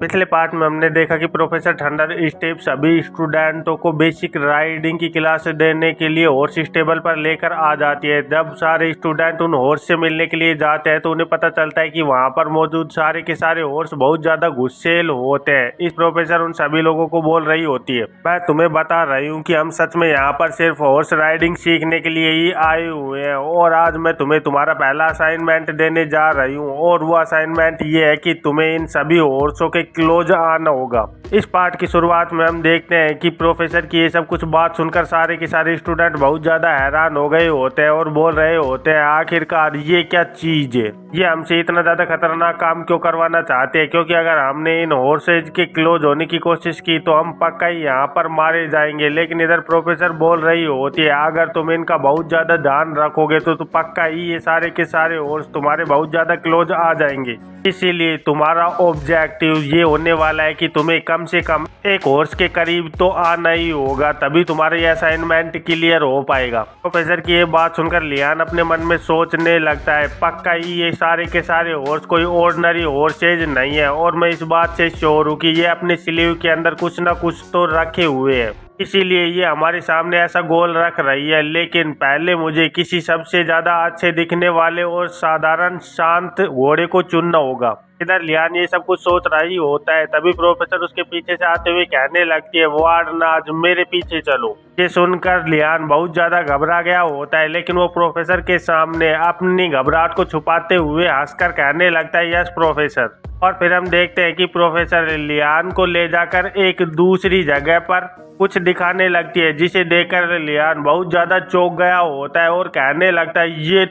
पिछले पार्ट में हमने देखा कि प्रोफेसर थंडर स्टेप सभी स्टूडेंटों को बेसिक राइडिंग की क्लास देने के लिए हॉर्स स्टेबल पर लेकर आ जाती है। जब सारे स्टूडेंट उन हॉर्स से मिलने के लिए जाते हैं तो उन्हें पता चलता है कि वहां पर मौजूद सारे के सारे हॉर्स बहुत ज्यादा गुस्सेल होते हैं। इस प्रोफेसर उन सभी लोगों को बोल रही होती है, मैं तुम्हें बता रही हूँ कि हम सच में यहाँ पर सिर्फ हॉर्स राइडिंग सीखने के लिए ही आए हुए हैं और आज मैं तुम्हें तुम्हारा पहला असाइनमेंट देने जा रही हूँ और वो असाइनमेंट ये है कि तुम्हें इन सभी हॉर्सों के क्लोज आना होगा। इस पार्ट की शुरुआत में हम देखते हैं कि प्रोफेसर की ये सब कुछ बात सुनकर सारे के सारे स्टूडेंट बहुत ज्यादा हैरान हो गए होते हैं और बोल रहे होते हैं, आखिरकार ये क्या चीज है, ये हमसे इतना ज्यादा खतरनाक काम क्यों करवाना चाहते हैं, क्योंकि अगर हमने इन हॉर्सेज के क्लोज होने की कोशिश की तो हम पक्का ही यहाँ पर मारे जाएंगे। लेकिन इधर प्रोफेसर बोल रही होती है, अगर तुम इनका बहुत ज्यादा ध्यान रखोगे तो पक्का ही ये सारे के सारे हॉर्स तुम्हारे बहुत ज्यादा क्लोज आ जाएंगे। इसीलिए तुम्हारा ऑब्जेक्टिव ये होने वाला है कि तुम्हें कम से कम एक हॉर्स के करीब तो आना ही होगा, तभी तुम्हारा ये असाइनमेंट क्लियर हो पाएगा। प्रोफेसर की ये बात सुनकर लियान अपने मन में सोचने लगता है, पक्का ही ये सारे के सारे हॉर्स कोई ऑर्डिनरी हॉर्सेज नहीं है और मैं इस बात से श्योर हूँ कि ये अपने स्लीव के अंदर कुछ ना कुछ तो रखे हुए हैं, इसीलिए ये हमारे सामने ऐसा गोल रख रही है। लेकिन पहले मुझे किसी सबसे ज्यादा अच्छे दिखने वाले और साधारण शांत घोड़े को चुनना होगा। इधर लियान ये सब कुछ सोच रही होता है, तभी प्रोफेसर उसके पीछे से आते हुए कहने लगती है, वार्डनाज मेरे पीछे चलो। ये सुनकर लियान बहुत ज्यादा घबरा गया होता है, लेकिन वो प्रोफेसर के सामने अपनी घबराहट को छुपाते हुए हंसकर कहने लगता है, यस प्रोफेसर। और फिर हम देखते हैं कि प्रोफेसर लियान को ले जाकर एक दूसरी जगह पर कुछ दिखाने लगती है, जिसे देखकर लियान बहुत ज्यादा चौंक गया होता है और कहने लगता है, ये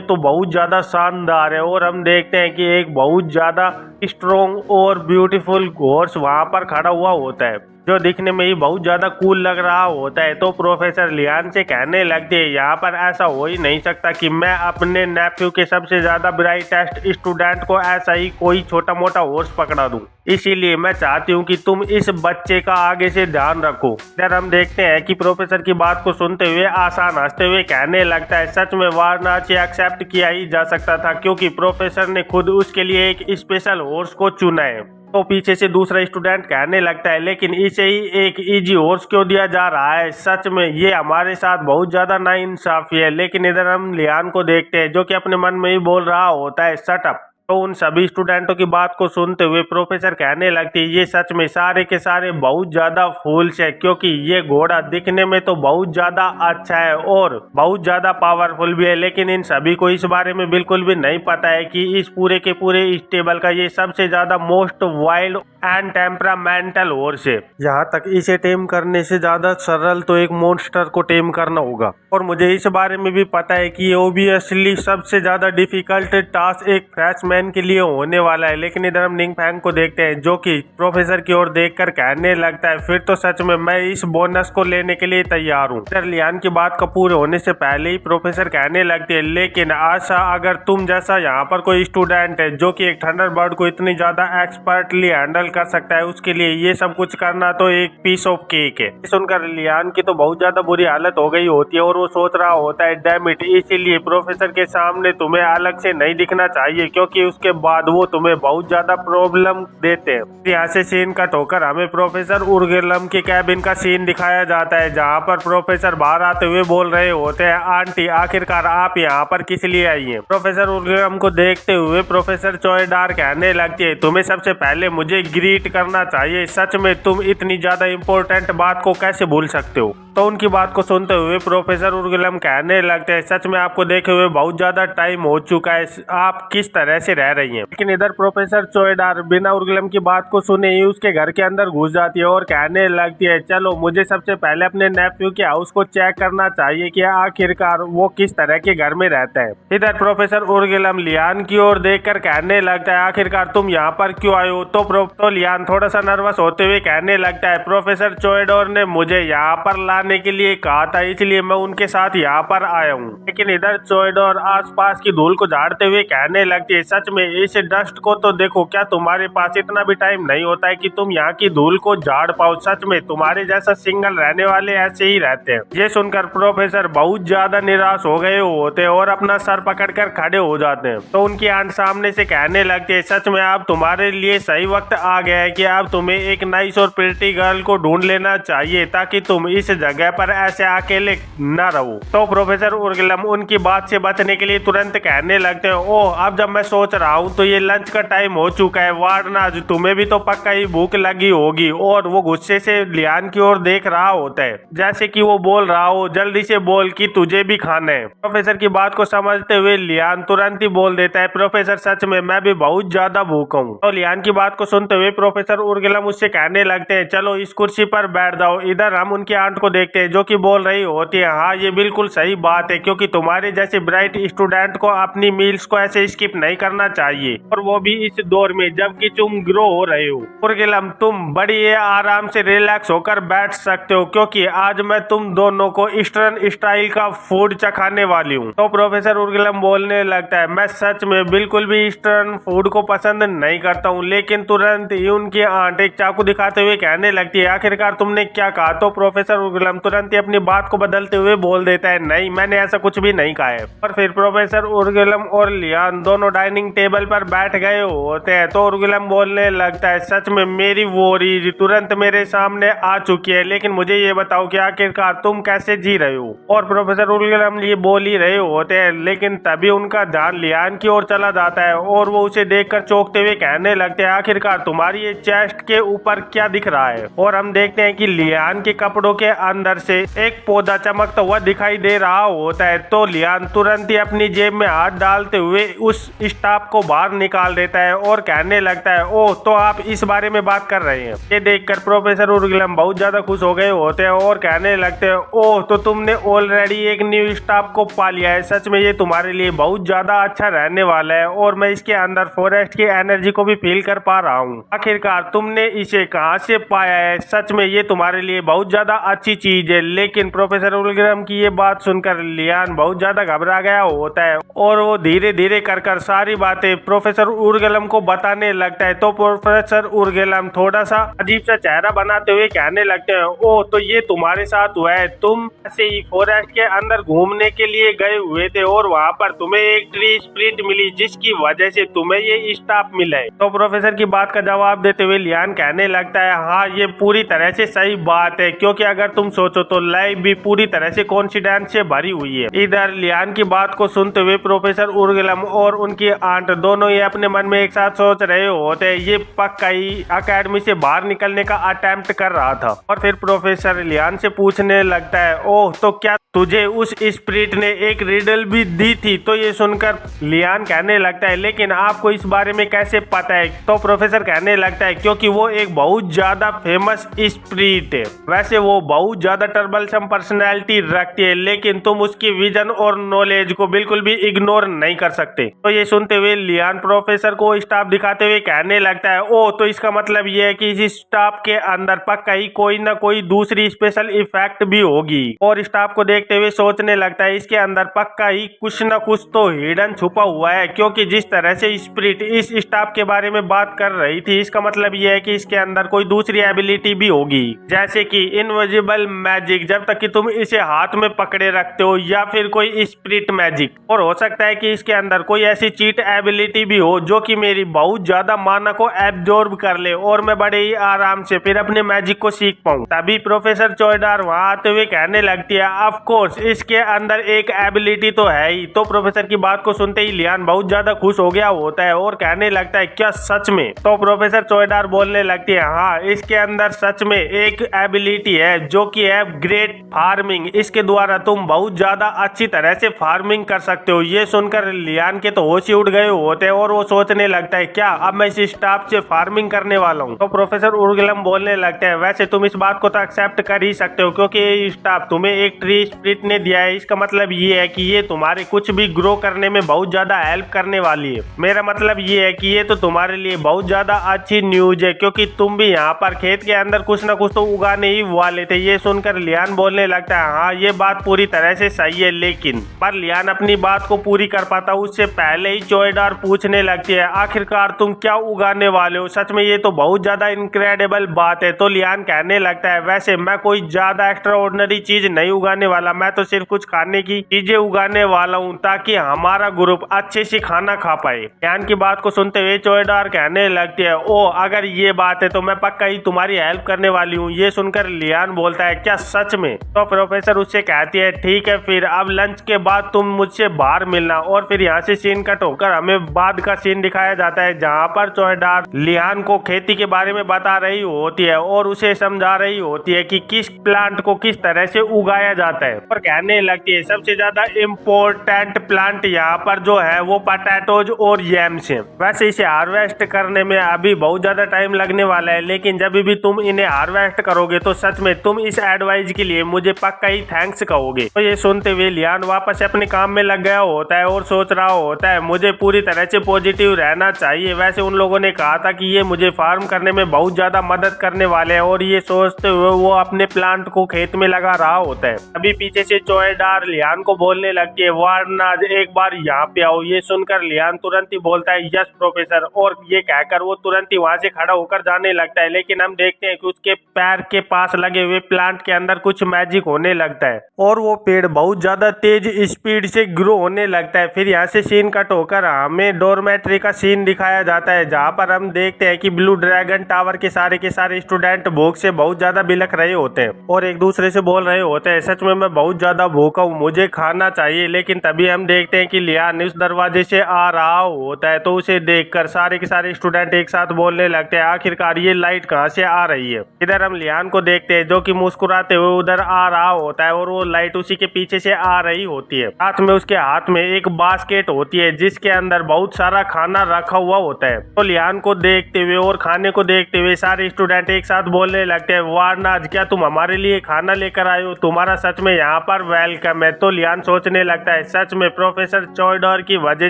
तो बहुत ज्यादा शानदार है। और हम देखते हैं कि एक बहुत ज्यादा स्ट्रॉन्ग और ब्यूटीफुल हॉर्स वहां पर खड़ा हुआ होता है, जो दिखने में ही बहुत ज्यादा कूल लग रहा होता है। तो प्रोफेसर लियान से कहने लगते हैं, यहाँ पर ऐसा हो ही नहीं सकता कि मैं अपने नेफ्यू के सबसे ज्यादा ब्राइटेस्ट स्टूडेंट को ऐसा ही कोई छोटा मोटा हॉर्स पकड़ा दूं, इसीलिए मैं चाहती हूँ कि तुम इस बच्चे का आगे से ध्यान रखो। इधर हम देखते हैं कि प्रोफेसर की बात को सुनते हुए आसान हंसते हुए कहने लगता है, सच में वारनाच एक्सेप्ट किया ही जा सकता था, क्योंकि प्रोफेसर ने खुद उसके लिए एक स्पेशल हॉर्स को चुना है। तो पीछे से दूसरा स्टूडेंट कहने लगता है, लेकिन इसे ही एक इजी हॉर्स क्यों दिया जा रहा है, सच में ये हमारे साथ बहुत ज्यादा नाइंसाफी है। लेकिन इधर हम लियान को देखते हैं जो कि अपने मन में ही बोल रहा होता है, शट अप। तो उन सभी स्टूडेंटों की बात को सुनते हुए प्रोफेसर कहने लगती है, ये सच में सारे के सारे बहुत ज्यादा फूल्स है, क्योंकि ये घोड़ा दिखने में तो बहुत ज्यादा अच्छा है और बहुत ज्यादा पावरफुल भी है, लेकिन इन सभी को इस बारे में बिल्कुल भी नहीं पता है कि इस पूरे के पूरे स्टेबल का ये सबसे ज्यादा most wild and temperamental horse है। यहाँ तक इसे टेम करने से ज्यादा सरल तो एक मॉन्स्टर को टेम करना होगा, और मुझे इस बारे में भी पता है कि ये ओबियसली सबसे ज्यादा डिफिकल्ट टास्क एक फ्रेशमैन के लिए होने वाला है। लेकिन इधर हम निंग फैंग को देखते हैं जो कि प्रोफेसर की ओर देखकर कहने लगता है, फिर तो सच में मैं इस बोनस को लेने के लिए तैयार हूँ। इधर लियान की बात का पूरे होने से पहले ही प्रोफेसर कहने लगती है, लेकिन आशा अगर तुम जैसा यहाँ पर कोई स्टूडेंट है जो कि एक थंडरबर्ड को इतनी ज्यादा एक्सपर्टली हैंडल कर सकता है, उसके लिए ये सब कुछ करना तो एक पीस ऑफ केक है। सुनकर लियान की तो बहुत ज्यादा बुरी हालत हो गई होती है और वो सोच रहा होता है, डैम इट, इसीलिए प्रोफेसर के सामने तुम्हें अलग से नहीं दिखना चाहिए, क्योंकि उसके बाद वो तुम्हें बहुत ज्यादा प्रॉब्लम देते हैं। यहाँ से सीन कट होकर हमें प्रोफेसर उर्गेलम के कैबिन का सीन दिखाया जाता है, जहाँ पर प्रोफेसर बाहर आते हुए बोल रहे होते हैं, आंटी आखिरकार आप यहाँ पर किस लिए आई हैं। प्रोफेसर उर्गेलम को देखते हुए प्रोफेसर चॉयडार कहने लगती है, तुम्हें सबसे पहले मुझे ग्रीट करना चाहिए, सच में तुम इतनी ज्यादा इम्पोर्टेंट बात को कैसे भूल सकते हो। तो उनकी बात को सुनते हुए प्रोफेसर उर्गेलम कहने लगते हैं, सच में आपको देखे हुए बहुत ज्यादा टाइम हो चुका है, आप किस तरह से रह रही हैं। लेकिन इधर प्रोफेसर चॉयडार बिना उर्गेलम की बात को सुने ही उसके घर के अंदर घुस जाती है और कहने लगती है, चलो मुझे सबसे पहले अपने नेफ्यू के हाउस को चेक करना चाहिए कि आखिरकार वो किस तरह के घर में रहता है। इधर प्रोफेसर उर्गेलम लियान की ओर देखकर कहने लगता है, आखिरकार तुम यहाँ पर क्यों आए हो। तो लियान थोड़ा सा नर्वस होते हुए कहने लगता है, प्रोफेसर चॉयडार ने मुझे यहाँ पर आने के लिए कहा था, इसलिए मैं उनके साथ यहाँ पर आया हूँ। लेकिन इधर चोइडोर आसपास की धूल को झाड़ते हुए कहने लगती है, सच में इस डस्ट को तो देखो, क्या तुम्हारे पास इतना भी टाइम नहीं होता है कि तुम यहाँ की धूल को झाड़ पाओ? सच में तुम्हारे जैसा सिंगल रहने वाले ऐसे ही रहते हैं। ये सुनकर प्रोफेसर बहुत ज्यादा निराश हो गए होते हैं और अपना सर पकड़कर खड़े हो जाते हैं। तो उनकी आंट सामने से कहने लगती है, सच में अब तुम्हारे लिए सही वक्त आ गया है कि अब तुम्हें एक नाइस और प्रिटी गर्ल को ढूंढ लेना चाहिए ताकि तुम इस जगह पर ऐसे अकेले न रहो। तो प्रोफेसर उर्गलम उनकी बात से बचने के लिए तुरंत कहने लगते हैं, ओह अब जब मैं सोच रहा हूँ तो ये लंच का टाइम हो चुका है। वार्डनाज तुम्हें भी तो पक्का ही भूख लगी होगी। और वो गुस्से से लियान की ओर देख रहा होता है जैसे कि वो बोल रहा हो, जल्दी से बोल कि तुझे भी खाना है। प्रोफेसर की बात को समझते हुए लियान तुरंत ही बोल देता है, प्रोफेसर सच में मैं भी बहुत ज्यादा भूखा हूँ। तो लियान की बात को सुनते हुए प्रोफेसर उर्गलम उससे कहने लगते हैं, चलो इस कुर्सी पर बैठ जाओ। इधर हम उनकी आंट को देखते हैं जो कि बोल रही होती है, हाँ ये बिल्कुल सही बात है, क्योंकि तुम्हारे जैसे ब्राइट स्टूडेंट को अपनी मील्स को ऐसे स्किप नहीं करना चाहिए, और वो भी इस दौर में जबकि तुम ग्रो हो रहे हो। उर्गलम तुम बड़ी आराम से रिलैक्स होकर बैठ सकते हो, क्योंकि आज मैं तुम दोनों को ईस्टर्न स्टाइल का फूड चखाने वाली हूँ। तो प्रोफेसर उर्गलम बोलने लगता है, मैं सच में बिल्कुल भी ईस्टर्न फूड को पसंद नहीं करता हूँ। लेकिन तुरंत ही उनकी आंट एक चाकू दिखाते हुए कहने लगती है, आखिरकार तुमने क्या कहा? तो प्रोफेसर उर्गलम तुरंत ही अपनी बात को बदलते हुए बोल देता है, नहीं मैंने ऐसा कुछ भी नहीं कहा है। और फिर प्रोफेसर उर्गलम और लियान दोनों डाइनिंग टेबल पर बैठ गए होते हैं। तो उर्गलम बोलने लगता है, सच में मेरी वोरी तुरंत मेरे सामने आ चुकी है, लेकिन मुझे ये बताओ कि आखिरकार तुम कैसे जी रहे हो? और प्रोफेसर उर्गलम ये बोल ही रहे होते हैं, लेकिन तभी उनका ध्यान लियान की ओर चला जाता है और वो उसे देखकर चौंकते हुए कहने लगते हैं, आखिरकार तुम्हारी ये चेस्ट के ऊपर क्या दिख रहा है? और हम देखते हैं कि लियान के कपड़ों के अंदर से एक पौधा चमकता हुआ दिखाई दे रहा होता है। तो लियान तुरंत ही अपनी जेब में हाथ डालते हुए उस स्टाफ को बाहर निकाल देता है और कहने लगता है, ओह तो आप इस बारे में बात कर रहे हैं। ये देखकर प्रोफेसर उर्गलम बहुत ज्यादा खुश हो गए होते हैं और कहने लगते हैं, ओह तो तुमने ऑलरेडी एक न्यू स्टाफ को पा लिया है। सच में ये तुम्हारे लिए बहुत ज्यादा अच्छा रहने वाला है और मैं इसके अंदर फॉरेस्ट की एनर्जी को भी फील कर पा रहा हूँ। आखिरकार तुमने इसे कहाँ से पाया है? सच में ये तुम्हारे लिए बहुत ज्यादा अच्छी चीज है। लेकिन प्रोफेसर उर्गलम की ये बात सुनकर लियान बहुत ज्यादा घबरा गया होता है और वो धीरे धीरे कर सारी बातें प्रोफेसर उर्गलम को बताने लगता है। तो प्रोफेसर उर्गलम थोड़ा सा अजीब सा चेहरा बनाते हुए कहने लगते हैं, ओह तो ये तुम्हारे साथ हुआ है, तुम ऐसे ही फॉरेस्ट के अंदर घूमने के लिए गए हुए थे और वहाँ पर तुम्हें एक ट्री स्प्लिट मिली जिसकी वजह से तुम्हें ये स्टाफ मिला है। तो प्रोफेसर की बात का जवाब देते हुए लियान कहने लगता है, हाँ ये पूरी तरह से सही बात है, क्योंकि अगर तुम सोचो तो लाइफ भी पूरी तरह से कोइंसिडेंस से भरी हुई है। इधर लियान की बात को सुनते हुए प्रोफेसर उर्गलम और उनकी आंट दोनों ही अपने मन में एक साथ सोच रहे होते हैं, ये पक्का ही अकेडमी से बाहर निकलने का अटेम्प्ट कर रहा था। और फिर प्रोफेसर लियान से पूछने लगता है, ओह तो क्या तुझे उस स्पिरिट ने एक रिडल भी दी थी? तो ये सुनकर लियान कहने लगता है, लेकिन आपको इस बारे में कैसे पता है? तो प्रोफेसर कहने लगता है, क्योंकि वो एक बहुत ज्यादा फेमस स्पिरिट है। वैसे वो बहुत ज्यादा टर्बलसम पर्सनैलिटी रखती है, लेकिन तुम उसकी विजन और नॉलेज को बिल्कुल भी इग्नोर नहीं कर सकते। तो ये सुनते हुए लियान प्रोफेसर को स्टाफ दिखाते हुए कहने लगता है, ओह तो इसका मतलब ये है कि इस स्टाफ के अंदर पक्का ही कोई ना कोई दूसरी स्पेशल इफेक्ट भी होगी। और स्टाफ को देखते हुए सोचने लगता है, इसके अंदर पक्का ही कुछ ना कुछ तो हिडन छुपा हुआ है, क्योंकि जिस तरह से स्पिरिट इस स्टाफ के बारे में बात कर रही थी, इसका मतलब यह है कि इसके अंदर कोई दूसरी एबिलिटी भी होगी, जैसे कि इनविजिबल मैजिक जब तक कि तुम इसे हाथ में पकड़े रखते हो, या फिर कोई स्पिरिट मैजिक। और हो सकता है कि इसके अंदर कोई ऐसी चीट एबिलिटी भी हो जो कि मेरी बहुत ज्यादा माना को एब्जॉर्ब कर ले और मैं बड़े ही आराम से फिर अपने मैजिक को सीख पाऊं। तभी प्रोफेसर चोइडोर वहां आते हुए कहने लगती है, ऑफ कोर्स इसके अंदर एक एबिलिटी तो है ही। तो प्रोफेसर की बात को सुनते ही लियान बहुत ज्यादा खुश हो गया होता है और कहने लगता है, क्या सच में? तो प्रोफेसर चोइडोर बोलने लगती है, हाँ इसके अंदर सच में एक एबिलिटी है जो कि है ग्रेट फार्मिंग। इसके द्वारा तुम बहुत ज्यादा अच्छी तरह से फार्मिंग कर सकते हो। ये सुनकर लियान के तो होश ही उड़ गए होते हैं और वो सोचने लगता है, क्या अब मैं इस स्टाफ से फार्मिंग करने वाला हूँ? तो प्रोफेसर उर्गलम बोलने लगते हैं, वैसे तुम इस बात को तो एक्सेप्ट कर ही सकते हो, क्योंकि ये स्टाफ तुम्हें एक ट्री स्पिरिट ने दिया है। इसका मतलब ये है कि ये तुम्हारे कुछ भी ग्रो करने में बहुत ज्यादा हेल्प करने वाली है। मेरा मतलब ये है कि ये तो तुम्हारे लिए बहुत ज्यादा अच्छी न्यूज है, क्योंकि तुम भी यहाँ पर खेत के अंदर कुछ ना कुछ तो उगाने ही वाले थे। ये सुन सुनकर लियान बोलने लगता है, हाँ ये बात पूरी तरह से सही है, लेकिन पर लियान अपनी बात को पूरी कर पाता उससे पहले ही चोएडार पूछने लगती है, आखिरकार तुम क्या उगाने वाले हो? सच में ये तो बहुत ज्यादा इनक्रेडिबल बात है। तो लियान कहने लगता है, वैसे मैं कोई ज्यादा एक्स्ट्रा ऑर्डिनरी चीज नहीं उगाने वाला, मैं तो सिर्फ कुछ खाने की चीजें उगाने वाला हूँ ताकि हमारा ग्रुप अच्छे से खाना खा पाए। लियान की बात को सुनते हुए चोएडार कहने लगती है, ओ अगर ये बात है तो मैं पक्का ही तुम्हारी हेल्प करने वाली हूँ। ये सुनकर लियान बोलता है, क्या सच में? तो प्रोफेसर उससे कहती है, ठीक है फिर अब लंच के बाद तुम मुझसे बाहर मिलना। और फिर यहाँ से सीन कट होकर हमें बाद का सीन दिखाया जाता है जहाँ पर चोएडार लियान को खेती के बारे में बता रही होती है और उसे समझा रही होती है कि किस प्लांट को किस तरह से उगाया जाता है। और कहने लगती है, सबसे ज्यादा इम्पोर्टेंट प्लांट यहाँ पर जो है वो पोटैटोज और यैम्स है। वैसे इसे हार्वेस्ट करने में अभी बहुत ज्यादा टाइम लगने वाला है, लेकिन जब भी तुम इन्हें हार्वेस्ट करोगे तो सच में तुम इस एडवाइस के लिए मुझे पक्का ही थैंक्स कहोगे। तो ये सुनते हुए लियान वापस अपने काम में लग गया होता है और सोच रहा होता है मुझे पूरी तरह से पॉजिटिव रहना चाहिए। वैसे उन लोगों ने कहा था कि ये मुझे फार्म करने में बहुत ज्यादा मदद करने वाले हैं और ये सोचते हुए वो अपने प्लांट को खेत में लगा रहा होता है। अभी पीछे से चोएडार लियान को बोलने लगती है, वारनाज एक बार यहाँ पे आओ। ये सुनकर लियान तुरंत ही बोलता है, यस प्रोफेसर। और ये कहकर वो तुरंत ही वहाँ से खड़ा होकर जाने लगता है, लेकिन हम देखते हैं कि उसके पैर के पास लगे हुए प्लांट के अंदर कुछ मैजिक होने लगता है और वो पेड़ बहुत ज्यादा तेज स्पीड से ग्रो होने लगता है। फिर यहाँ से सीन कट होकर हमें डोरमेट्री का सीन दिखाया जाता है जहाँ पर हम देखते हैं कि ब्लू ड्रैगन टावर के सारे स्टूडेंट भूख से बहुत ज्यादा बिलख रहे होते हैं और एक दूसरे से बोल रहे होते हैं, सच में मैं बहुत ज्यादा भूखा हूँ, मुझे खाना चाहिए। लेकिन तभी हम देखते हैं कि लियान उस दरवाजे से आ रहा होता है, तो उसे देखकर सारे के सारे स्टूडेंट एक साथ बोलने लगते हैं, आखिरकार ये लाइट कहाँ से आ रही है? इधर हम लियान को देखते हैं जो कि मुस्कुराते हुए उधर आ रहा होता है और वो लाइट उसी के पीछे से आ रही होती है। साथ में उसके हाथ में एक बास्केट होती है जिसके अंदर बहुत सारा खाना रखा हुआ होता है। तो लियान को देखते हुए और खाने को देखते हुए सारे स्टूडेंट एक साथ बोलने लगते हैं, वारनाज क्या तुम हमारे लिए खाना लेकर आए हो? तुम्हारा सच में यहाँ पर वेलकम है। तो लियान सोचने लगता है, सच में प्रोफेसर चोएडार की वजह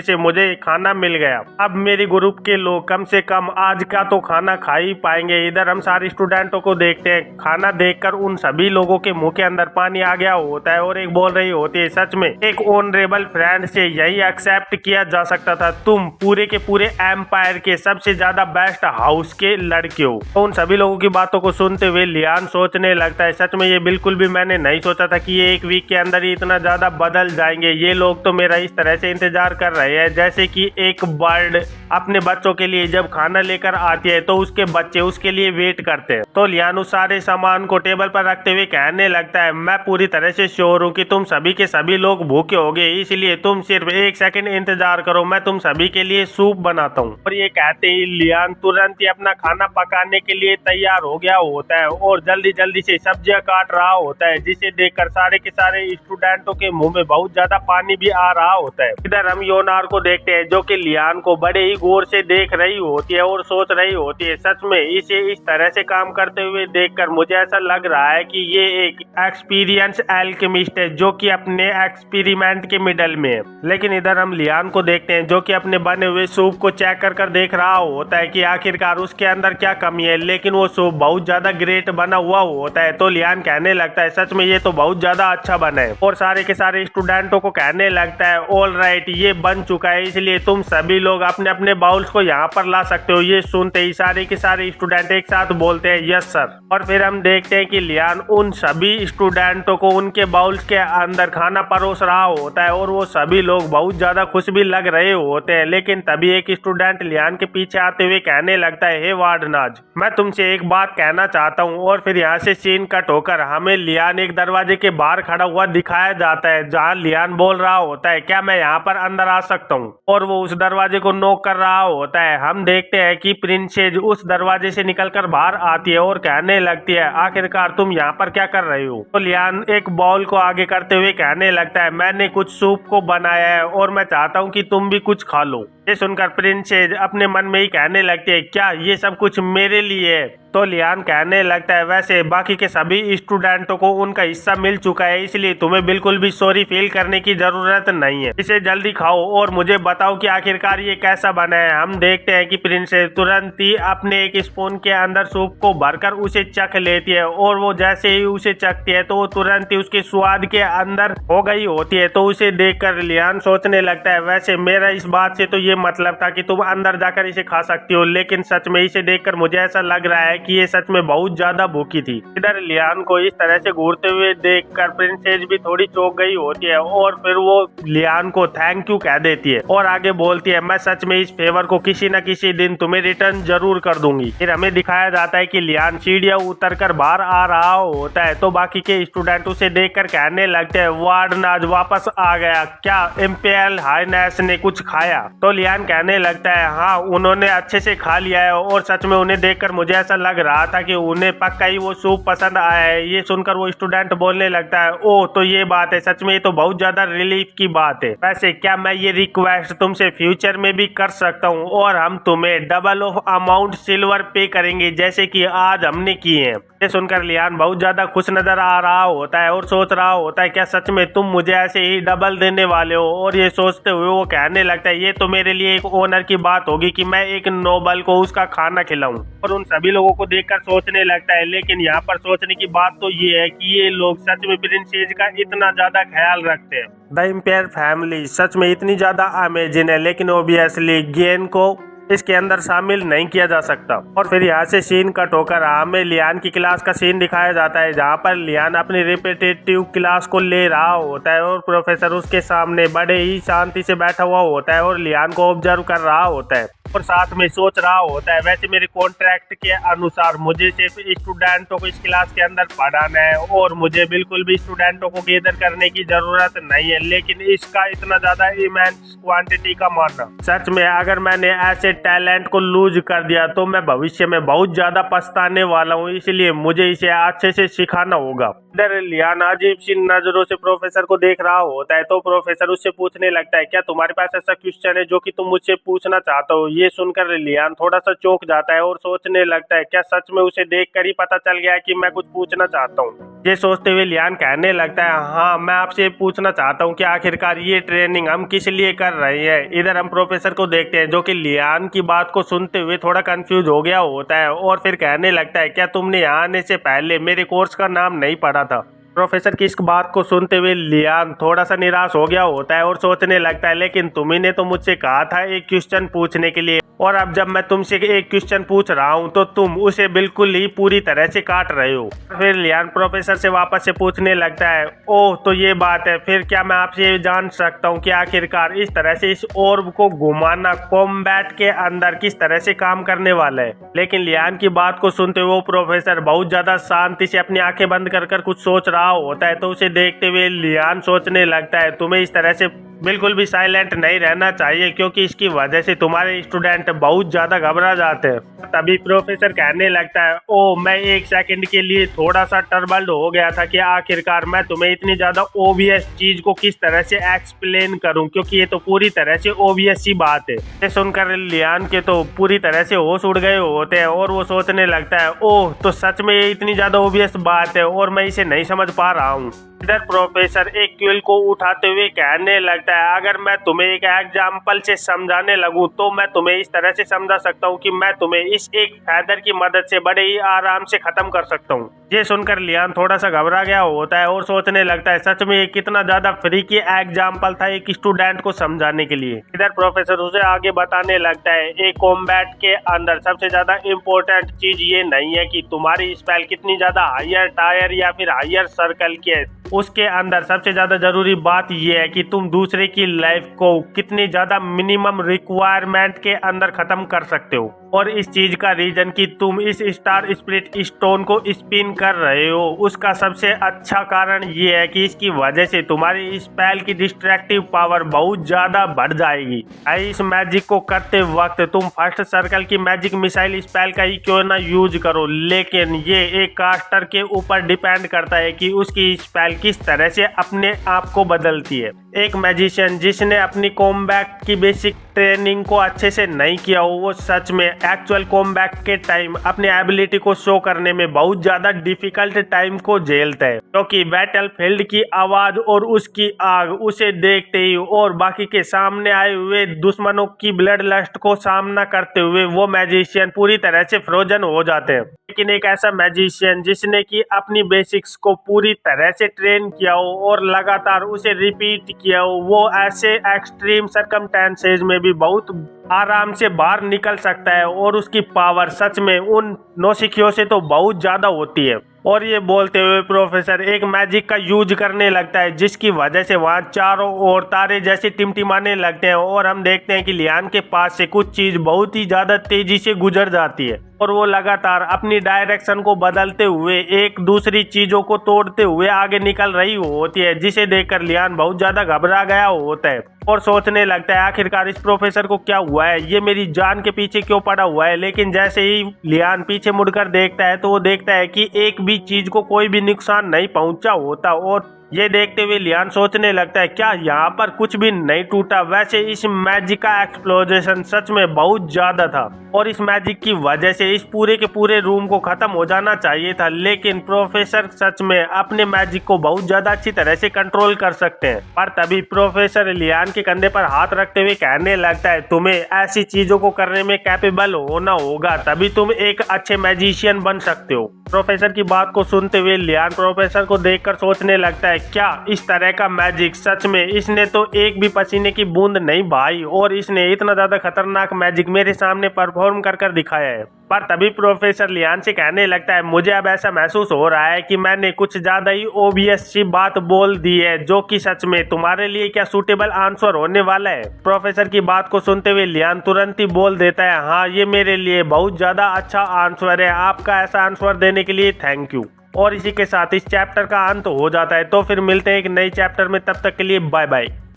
से मुझे खाना मिल गया, अब मेरे ग्रुप के लोग कम से कम आज का तो खाना खा ही पाएंगे। इधर हम सारे स्टूडेंटों को देखते हैं, खाना देखकर उन सभी लोगों के मुंह के अंदर पानी आ गया होता है और एक बोल रही होती है, सच में एक ऑनरेबल फ्रेंड से यही एक्सेप्ट किया जा सकता था, तुम पूरे के पूरे एम्पायर के सबसे ज्यादा बेस्ट हाउस के लड़के हो। तो उन सभी लोगों की बातों को सुनते हुए लियान सोचने लगता है, सच में ये बिल्कुल भी मैंने नहीं सोचा था कि ये एक वीक के अंदर ही इतना ज्यादा बदल जाएंगे। ये लोग तो मेरा इस तरह से इंतजार कर रहे हैं जैसे कि एक बर्ड अपने बच्चों के लिए जब खाना लेकर आती है तो उसके बच्चे उसके लिए वेट करते हैं। तो लियान उस सारे सामान को टेबल पर रखते हुए कहने लगता है, मैं पूरी तरह से श्योर हूँ कि तुम सभी के सभी लोग भूखे होगे, इसलिए तुम सिर्फ एक सेकंड इंतजार करो, मैं तुम सभी के लिए सूप बनाता हूँ। और ये कहते ही लियान तुरंत ही अपना खाना पकाने के लिए तैयार हो गया होता है और जल्दी जल्दी से सब्जियां काट रहा होता है, जिसे देखकर सारे के सारे स्टूडेंटों के मुंह में बहुत ज्यादा पानी भी आ रहा होता है। इधर हम योनार को देखते हैं जो कि लियान को बड़े ही गौर से देख रही होती है और सोच रही होती है, सच में इसे इस तरह से काम करते हुए देखकर मुझे ऐसा लग रहा है कि ये एक एक्सपीरियंस एल्केमिस्ट है जो कि अपने एक्सपेरिमेंट के मिडल में है। लेकिन इधर हम लियान को देखते हैं जो कि अपने बने हुए सूप को चेक कर देख रहा होता है कि आखिरकार उसके अंदर क्या कमी है, लेकिन वो सूप बहुत ज्यादा ग्रेट बना हुआ होता है। तो लियान कहने लगता है, सच में ये तो बहुत ज्यादा अच्छा बना है और सारे के सारे स्टूडेंटों को कहने लगता है, ऑल राइट ये बन चुका है, इसलिए तुम सभी लोग अपने अपने बाउल्स को यहाँ पर ला सकते हो। ये सुनते ही सारे के सारे स्टूडेंट एक साथ बोलते हैं, यस सर। और फिर हम देखते हैं कि लियान उन सभी स्टूडेंटों को उनके बाउल्स के अंदर खाना परोस रहा होता है और वो सभी लोग बहुत ज्यादा खुश भी लग रहे होते हैं। लेकिन तभी एक स्टूडेंट लियान के पीछे आते हुए कहने लगता है, हे वार्डनाज मैं तुमसे एक बात कहना चाहता हूँ। और फिर यहाँ से सीन कट होकर हमें लियान एक दरवाजे के बाहर खड़ा हुआ दिखाया जाता है जहाँ लियान बोल रहा होता है, क्या मैं यहाँ पर अंदर आ सकता हूँ? और वो उस दरवाजे को नॉक कर रहा होता है। हम देखते हैं कि प्रिंसेस उस दरवाजे से निकलकर बाहर आती है और कहने लगती है, आखिरकार तुम यहाँ पर क्या कर रहे हो? तो लियान एक बॉल को आगे करते हुए कहने लगता है, मैंने कुछ सूप को बनाया है और मैं चाहता हूँ कि तुम भी कुछ खा लो। ये सुनकर प्रिंसेस अपने मन में ही कहने लगती है, क्या ये सब कुछ मेरे लिए है? तो लियान कहने लगता है, वैसे बाकी के सभी स्टूडेंटों को उनका हिस्सा मिल चुका है, इसलिए तुम्हें बिल्कुल भी सॉरी फील करने की जरूरत नहीं है। इसे जल्दी खाओ और मुझे बताओ कि आखिरकार ये कैसा बना है। हम देखते हैं कि प्रिंसेस तुरंत ही अपने एक स्पून के अंदर सूप को भरकर उसे चख लेती है और वो जैसे ही उसे चखती है तो वो तुरंत ही उसके स्वाद के अंदर हो गई होती है। तो उसे देखकर लियान सोचने लगता है, वैसे मेरा इस बात से तो ये मतलब था कि तुम अंदर जाकर इसे खा सकती हो, लेकिन सच में इसे देखकर मुझे ऐसा लग रहा है कि ये सच में बहुत ज्यादा भूखी थी। इधर लियान को इस तरह से घूरते हुए देखकर प्रिंसेस भी थोड़ी चौंक गई होती है और फिर वो लियान को थैंक यू कह देती है और आगे बोलती है, मैं सच में इस फेवर को किसी न किसी दिन तुम्हें रिटर्न जरूर कर दूंगी। फिर हमें दिखाया जाता है कि लियान सीढ़ियां उतरकर बाहर आ रहा होता है तो बाकी के स्टूडेंट उसे देखकर कहने लगते हैं, वार्डन आज वापस आ गया, क्या इम्पेरियल हाइनेस ने कुछ खाया? तो लियान कहने लगता है, हाँ उन्होंने अच्छे से खा लिया है और सच में उन्हें देखकर मुझे ऐसा लग रहा था कि उन्हें पक्का ही वो सूप पसंद आया है। ये सुनकर वो स्टूडेंट बोलने लगता है, ओह तो ये बात है, सच में ये तो बहुत ज्यादा रिलीफ की बात है। वैसे क्या मैं ये रिक्वेस्ट तुमसे फ्यूचर में भी कर सकता हूँ और हम तुम्हें डबल ऑफ अमाउंट सिल्वर पे करेंगे जैसे कि आज हमने किए हैं। ये सुनकर लियान बहुत ज्यादा खुश नजर आ रहा होता है और सोच रहा होता है, क्या सच में तुम मुझे ऐसे ही डबल देने वाले हो? और ये सोचते हुए वो कहने लगता है, ये तो मेरे लिए एक ऑनर की बात होगी कि मैं एक नोबल को उसका खाना खिलाऊं। और उन सभी लोगों को देखकर सोचने लगता है, लेकिन यहाँ पर सोचने की बात तो ये है कि ये लोग सच में प्रिंसेस का इतना ज्यादा ख्याल रखते हैं। द इम्पेयर फैमिली सच में इतनी ज्यादा अमेजिंग है, लेकिन ओबियसली गेन को इसके अंदर शामिल नहीं किया जा सकता। और फिर यहाँ से सीन कट होकर हमें लियान की क्लास का सीन दिखाया जाता है जहाँ पर लियान अपनी रिपीटेटिव क्लास को ले रहा होता है और प्रोफेसर उसके सामने बड़े ही शांति से बैठा हुआ होता है और लियान को ऑब्जर्व कर रहा होता है और साथ में सोच रहा होता है, वैसे मेरे कॉन्ट्रैक्ट के अनुसार मुझे सिर्फ स्टूडेंटों को इस क्लास के अंदर पढ़ाना है और मुझे बिल्कुल भी स्टूडेंटों को गैदर करने की जरूरत नहीं है, लेकिन इसका इतना ज्यादा इमेंस क्वांटिटी का मानना, सच में अगर मैंने ऐसे टैलेंट को लूज कर दिया तो मैं भविष्य में बहुत ज्यादा पछताने वाला हूँ, इसलिए मुझे इसे अच्छे से सिखाना होगा। इधर लियान अजीब सी नजरों से प्रोफेसर को देख रहा होता है तो प्रोफेसर उससे पूछने लगता है, क्या तुम्हारे पास ऐसा क्वेश्चन है जो कि तुम मुझसे पूछना चाहते हो? ये सुनकर लियान थोड़ा सा चौंक जाता है और सोचने लगता है, क्या सच में उसे देखकर ही पता चल गया कि मैं कुछ पूछना चाहता हूँ? ये सोचते हुए लियान कहने लगता है, हाँ मैं आपसे पूछना चाहता हूँ कि आखिरकार ये ट्रेनिंग हम किस लिए कर रहे हैं? इधर हम प्रोफेसर को देखते हैं जो कि लियान की बात को सुनते हुए थोड़ा कंफ्यूज हो गया होता है और फिर कहने लगता है, क्या तुमने यहाँ आने से पहले मेरे कोर्स का नाम नहीं पढ़ा था? प्रोफेसर की इस बात को सुनते हुए लियान थोड़ा सा निराश हो गया होता है और सोचने लगता है, लेकिन तुम्ही ने तो मुझसे कहा था एक क्वेश्चन पूछने के लिए और अब जब मैं तुमसे एक क्वेश्चन पूछ रहा हूँ तो तुम उसे बिल्कुल ही पूरी तरह से काट रहे हो। फिर लियान प्रोफेसर से वापस से पूछने लगता है, ओह तो ये बात है, फिर क्या मैं आपसे ये जान सकता हूँ कि आखिरकार इस तरह से इस ऑर्ब को घुमाना कॉम्बैट के अंदर किस तरह से काम करने वाला है? लेकिन लियान की बात को सुनते हुए वो प्रोफेसर बहुत ज्यादा शांति से अपनी आंखें बंद कर कुछ सोच रहा होता है तो उसे देखते हुए लियान सोचने लगता है, तुम्हें इस तरह से बिल्कुल भी साइलेंट नहीं रहना चाहिए क्योंकि इसकी वजह से तुम्हारे स्टूडेंट बहुत ज्यादा घबरा जाते हैं। तभी प्रोफेसर कहने लगता है, ओ मैं एक सेकंड के लिए थोड़ा सा टर्बल्ड हो गया था कि आखिरकार मैं तुम्हें इतनी ज्यादा ओबियस चीज को किस तरह से एक्सप्लेन करूं, क्योंकि ये तो पूरी तरह से ओबियस सी बात है। ये सुनकर लियान के तो पूरी तरह से होश उड़ गए होते हैं और वो सोचने लगता है, ओह तो सच में ये इतनी ज्यादा ओबियस बात है और मैं इसे नहीं समझ पा रहा हूँ। इधर प्रोफेसर एक क्विल को उठाते हुए कहने लगता है, अगर मैं तुम्हें एक एग्जाम्पल से समझाने लगूं तो मैं तुम्हें इस तरह से समझा सकता हूं कि मैं तुम्हें इस एक फैदर की मदद से बड़े ही आराम से खत्म कर सकता हूं। ये सुनकर लियान थोड़ा सा घबरा गया होता है और सोचने लगता है, सच में ये कितना ज्यादा फ्रीकी एग्जाम्पल था एक स्टूडेंट को समझाने के लिए। इधर प्रोफेसर उसे आगे बताने लगता है, एक कॉम्बैट के अंदर सबसे ज्यादा इम्पोर्टेंट चीज ये नहीं है कि तुम्हारी स्पेल कितनी ज्यादा हायर टायर या फिर हायर सर्कल की है, उसके अंदर सबसे ज्यादा जरूरी बात यह है कि तुम दूसरे की लाइफ को कितनी ज्यादा मिनिमम रिक्वायरमेंट के अंदर खत्म कर सकते हो। और इस चीज का रीजन कि तुम इस स्टार स्प्लिट स्टोन को स्पिन कर रहे हो, उसका सबसे अच्छा कारण ये है कि इसकी वजह से तुम्हारी स्पेल की डिस्ट्रैक्टिव पावर बहुत ज्यादा बढ़ जाएगी। इस मैजिक को करते वक्त तुम फर्स्ट सर्कल की मैजिक मिसाइल स्पेल का ही क्यों ना यूज करो, लेकिन ये एक कास्टर के ऊपर डिपेंड करता है कि उसकी स्पेल किस तरह से अपने आप को बदलती है। एक मैजिशियन जिसने अपनी कॉम्बैट की बेसिक ट्रेनिंग को अच्छे से नहीं किया हो, वो सच में एक्चुअल कॉम्बैट के टाइम अपने एबिलिटी को शो करने में बहुत ज्यादा डिफिकल्ट टाइम को झेलता है, क्योंकि बैटलफील्ड की आवाज और उसकी आग उसे देखते ही और बाकी के सामने आए हुए दुश्मनों की ब्लड लस्ट को सामना करते हुए वो मैजिशियन पूरी तरह से फ्रोजन हो जाते हैं। लेकिन एक ऐसा मैजिशियन जिसने की अपनी बेसिक्स को पूरी तरह से ट्रेन किया हो और लगातार उसे रिपीट किया हो, वो ऐसे एक्सट्रीम सर्कमस्टेंसेज में भी बहुत आराम से बाहर निकल सकता है और उसकी पावर सच में उन नौसिखियों से तो बहुत ज्यादा होती है। और ये बोलते हुए प्रोफेसर एक मैजिक का यूज करने लगता है जिसकी वजह से वहाँ चारों ओर तारे जैसे टिमटिमाने लगते हैं और हम देखते हैं कि लियान के पास से कुछ चीज बहुत ही ज्यादा तेजी से गुजर जाती है और वो लगातार अपनी डायरेक्शन को बदलते हुए एक दूसरी चीजों को तोड़ते हुए आगे निकल रही होती है, जिसे देखकर लियान बहुत ज्यादा घबरा गया होता है और सोचने लगता है आखिरकार इस प्रोफेसर को क्या हुआ है, ये मेरी जान के पीछे क्यों पड़ा हुआ है। लेकिन जैसे ही लियान पीछे मुड़कर देखता है तो वो देखता है कि एक भी चीज को कोई भी नुकसान नहीं पहुंचा होता और ये देखते हुए लियान सोचने लगता है क्या यहाँ पर कुछ भी नहीं टूटा। वैसे इस मैजिक का एक्सप्लोजन सच में बहुत ज्यादा था और इस मैजिक की वजह से इस पूरे के पूरे रूम को खत्म हो जाना चाहिए था, लेकिन प्रोफेसर सच में अपने मैजिक को बहुत ज्यादा अच्छी तरह से कंट्रोल कर सकते हैं। पर तभी प्रोफेसर लियान के कंधे पर हाथ रखते हुए कहने लगता है तुम्हें ऐसी चीजों को करने में कैपेबल होना होगा, तभी तुम एक अच्छे मैजिशियन बन सकते हो। प्रोफेसर की बात को सुनते हुए लियान प्रोफेसर को देखकर सोचने लगता है क्या इस तरह का मैजिक सच में इसने तो एक भी पसीने की बूंद नहीं बहाई और इसने इतना ज्यादा खतरनाक मैजिक मेरे सामने परफॉर्म कर दिखाया है। पर तभी प्रोफेसर लियान से कहने लगता है मुझे अब ऐसा महसूस हो रहा है कि मैंने कुछ ज्यादा ही ओबियस सी बात बोल दी है, जो कि सच में तुम्हारे लिए क्या सूटेबल आंसर होने वाला है। प्रोफेसर की बात को सुनते हुए लियान तुरंत ही बोल देता है हाँ ये मेरे लिए बहुत ज्यादा अच्छा आंसर है, आपका ऐसा आंसर देने के लिए थैंक यू। और इसी के साथ इस चैप्टर का अंत हो जाता है। तो फिर मिलते हैं एक नई चैप्टर में, तब तक के लिए बाय बाय।